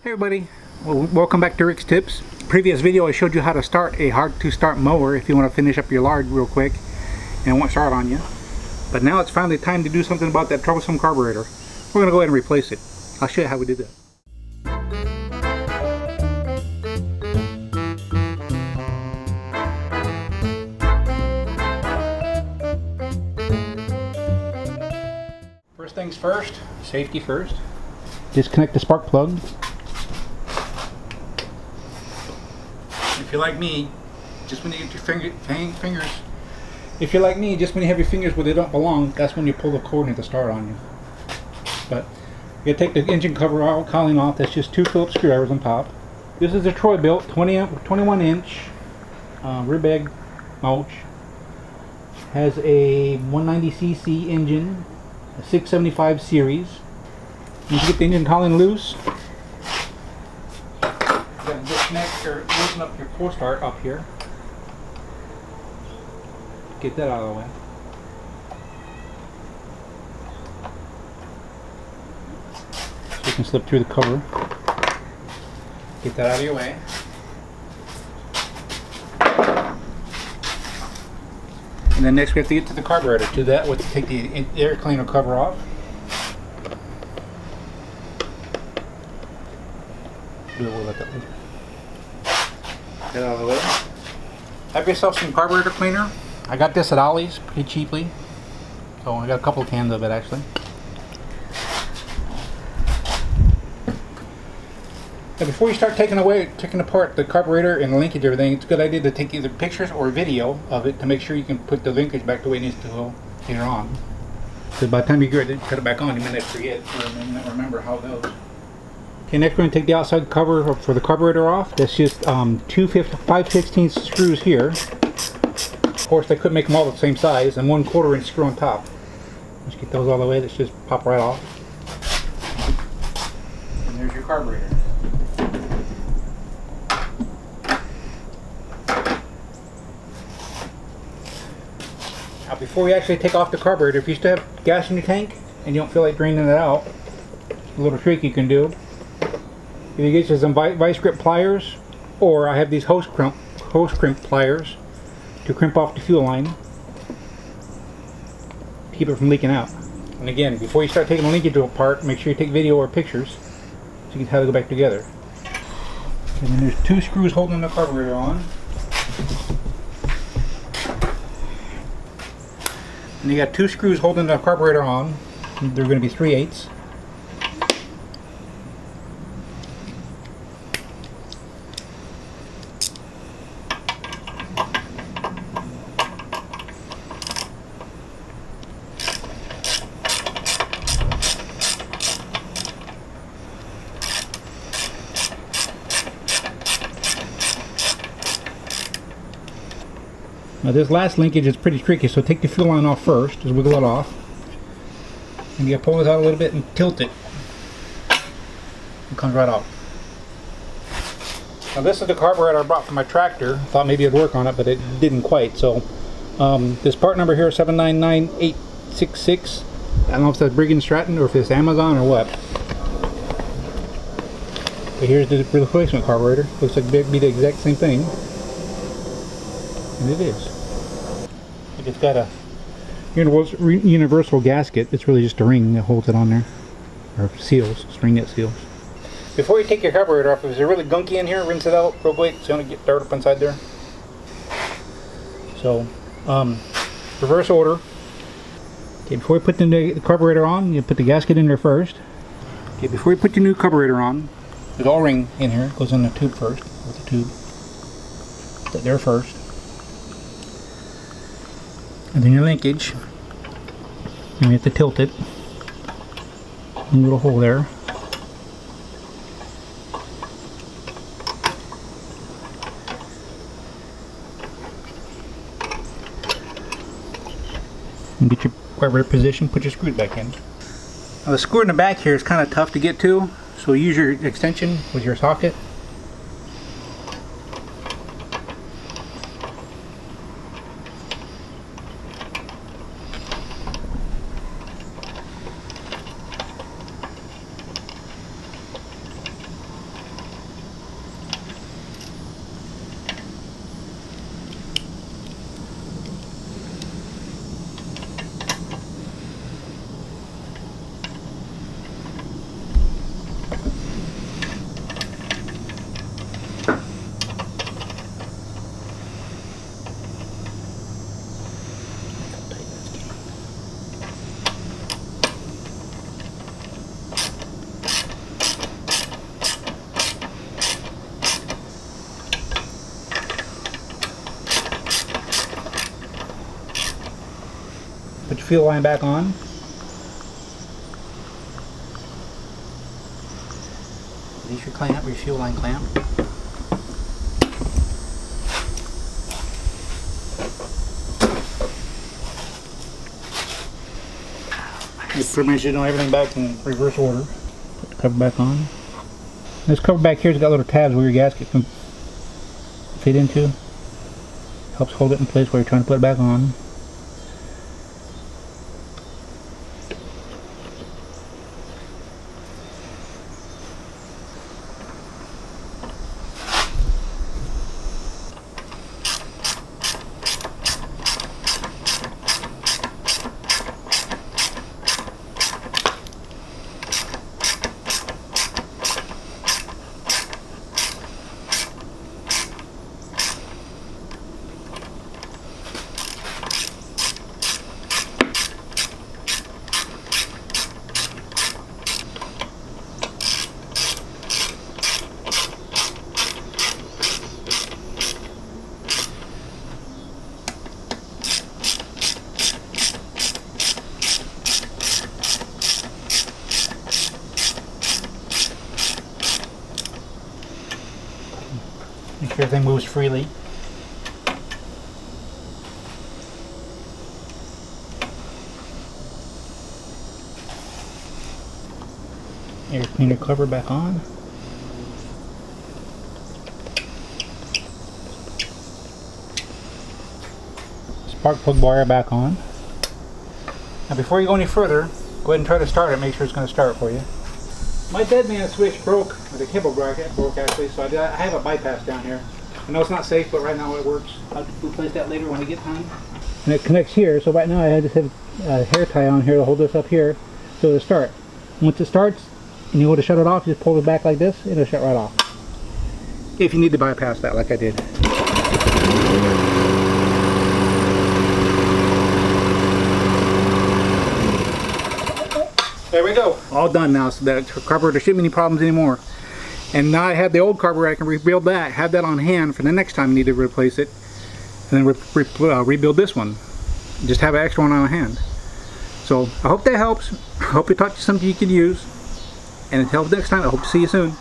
Hey everybody, well, welcome back to Rick's Tips. Previous video I showed you how to start a hard to start mower if you want to finish up your yard real quick and it won't start on you. But now it's finally time to do something about that troublesome carburetor. We're going to go ahead and replace it. I'll show you how we did that. First things first, safety first. Disconnect the spark plug. If you're like me, just when you get your fingers, if you're like me, just when you have your fingers where they don't belong, that's when you pull the cord and to start on you. But you gotta take the engine cover cowling off. That's just 2 Phillips screwdrivers on top. This is a Troy-bilt 21 inch rear bag mulch. Has a 190cc engine, a 675 series. You can get the engine cowling loose. You gotta disconnect or loosen up your pull start up here. Get that out of the way. So you can slip through the cover. Get that out of your way. And then next we have to get to the carburetor. To that, we'll take the air cleaner cover off. We'll let that loose. Get out of the way. Have yourself some carburetor cleaner. I got this at Ollie's pretty cheaply. So I got a couple of cans of it actually. Now before you start taking apart the carburetor and the linkage and everything, it's a good idea to take either pictures or video of it to make sure you can put the linkage back the way it needs to go later on. Because by the time you get ready to put it back on, you may not forget or may not remember how it goes. Okay, next we're going to take the outside cover for the carburetor off. That's just 5/16 screws here. Of course, they could make them all the same size, and 1/4 inch screw on top. Let's get those all the way. Let's just pop right off. And there's your carburetor. Now, before we actually take off the carburetor, if you still have gas in your tank and you don't feel like draining it out, a little trick you can do. If you get you some vice grip pliers, or I have these hose crimp pliers to crimp off the fuel line to keep it from leaking out. And again, before you start taking the linkage apart, make sure you take video or pictures so you can how they go back together. And then there's 2 screws holding the carburetor on. And you got 2 screws holding the carburetor on. They're going to be 3/8. Now this last linkage is pretty tricky, so take the fuel line off first, just wiggle it off. And you pull this out a little bit and tilt it. It comes right off. Now this is the carburetor I brought from my tractor. Thought maybe it'd work on it, but it didn't quite. So this part number here is 799866. I don't know if that's Briggs & Stratton or if it's Amazon or what. But here's the replacement carburetor. Looks like it'd be the exact same thing. And it is. It's got a universal gasket. It's really just a ring that holds it on there, or seals, string that seals. Before you take your carburetor off, if it's really gunky in here, rinse it out real quick so you don't get dirt up inside there. So, reverse order. Okay, before you put the carburetor on, you put the gasket in there first. Okay, before you put your new carburetor on, there's an O-ring in here. It goes in the tube first, with the tube. Put that there first. And then your linkage, and you have to tilt it. A little hole there. And get your carburetor position, put your screws back in. Now the screw in the back here is kind of tough to get to, so use your extension with your socket. Put your fuel line back on. Release your clamp, your fuel line clamp. You pretty much know everything back in reverse order. Put the cover back on. This cover back here's got little tabs where your gasket can fit into. Helps hold it in place while you're trying to put it back on. Make sure everything moves freely. Air cleaner cover back on. Spark plug wire back on. Now before you go any further, go ahead and try to start it. Make sure it's going to start for you. My dead man switch broke, or the cable bracket broke actually, so I have a bypass down here. I know it's not safe, but right now it works. I'll replace that later when I get time. And it connects here, so right now I just have a hair tie on here to hold this up here so it'll start. Once it starts and you go to shut it off, you just pull it back like this and it'll shut right off. If you need to bypass that like I did. There we go. All done now, so that carburetor shouldn't be any problems anymore. And now I have the old carburetor, I can rebuild that, have that on hand for the next time you need to replace it, and then rebuild this one. Just have an extra one on hand. So I hope that helps. I hope it taught you something you could use. And until next time, I hope to see you soon.